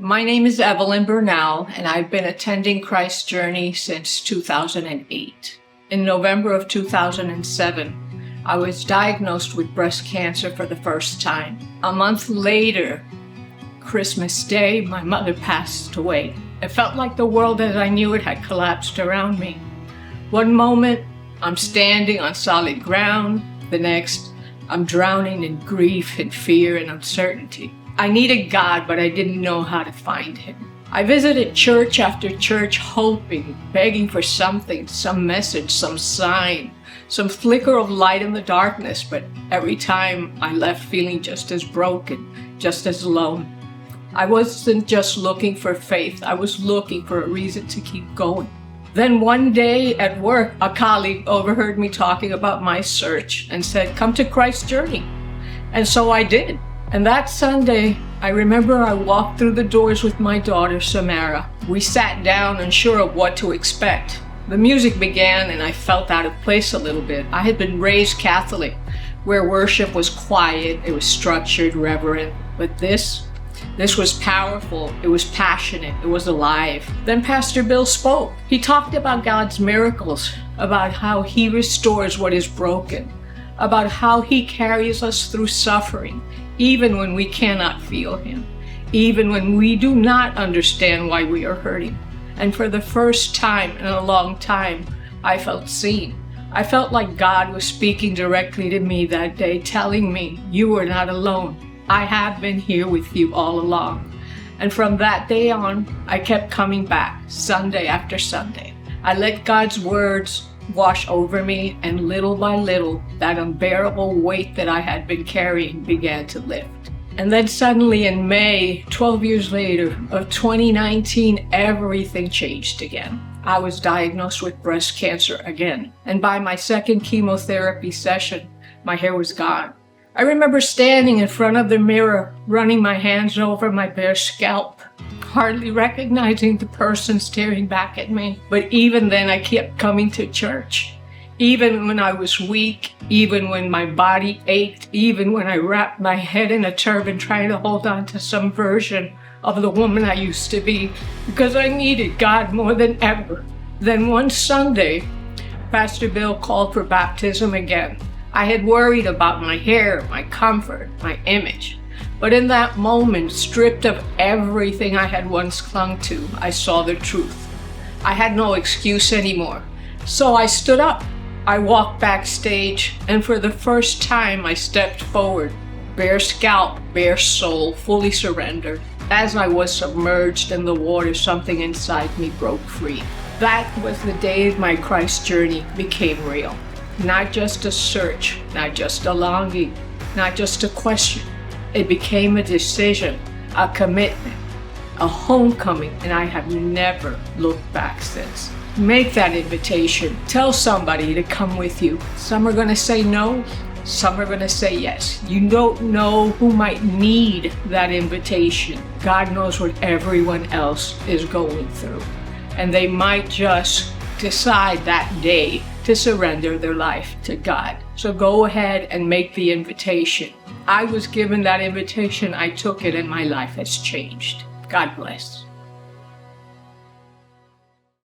My name is Evelyn Bernal, and I've been attending Christ's Journey since 2008. In November of 2007, I was diagnosed with breast cancer for the first time. A month later, Christmas Day, my mother passed away. It felt like the world as I knew it had collapsed around me. One moment, I'm standing on solid ground. The next, I'm drowning in grief and fear and uncertainty. I needed God, but I didn't know how to find Him. I visited church after church, hoping, begging for something, some message, some sign, some flicker of light in the darkness, but every time I left feeling just as broken, just as alone. I wasn't just looking for faith, I was looking for a reason to keep going. Then one day at work, a colleague overheard me talking about my search and said, "Come to Christ's Journey." And so I did. And that Sunday, I remember I walked through the doors with my daughter, Samara. We sat down unsure of what to expect. The music began and I felt out of place a little bit. I had been raised Catholic, where worship was quiet, it was structured, reverent. But this was powerful, it was passionate, it was alive. Then Pastor Bill spoke. He talked about God's miracles, about how He restores what is broken, about how He carries us through suffering, even when we cannot feel Him, even when we do not understand why we are hurting. And for the first time in a long time, I felt seen. I felt like God was speaking directly to me that day, telling me, "You are not alone. I have been here with you all along." And from that day on, I kept coming back, Sunday after Sunday. I let God's words wash over me, and little by little, that unbearable weight that I had been carrying began to lift. And then suddenly in May, 12 years later, of 2019, everything changed again. I was diagnosed with breast cancer again, and by my second chemotherapy session, my hair was gone. I remember standing in front of the mirror, running my hands over my bare scalp, hardly recognizing the person staring back at me. But even then, I kept coming to church. Even when I was weak, even when my body ached, even when I wrapped my head in a turban trying to hold on to some version of the woman I used to be, because I needed God more than ever. Then one Sunday, Pastor Bill called for baptism again. I had worried about my hair, my comfort, my image. But in that moment, stripped of everything I had once clung to, I saw the truth. I had no excuse anymore. So I stood up. I walked backstage, and for the first time I stepped forward, bare scalp, bare soul, fully surrendered. As I was submerged in the water, something inside me broke free. That was the day my Christ journey became real. Not just a search, not just a longing, not just a question. It became a decision, a commitment, a homecoming, and I have never looked back since. Make that invitation. Tell somebody to come with you. Some are going to say no, some are going to say yes. You don't know who might need that invitation. God knows what everyone else is going through. And they might just decide that day to surrender their life to God. So go ahead and make the invitation. I was given that invitation, I took it, and my life has changed. God bless.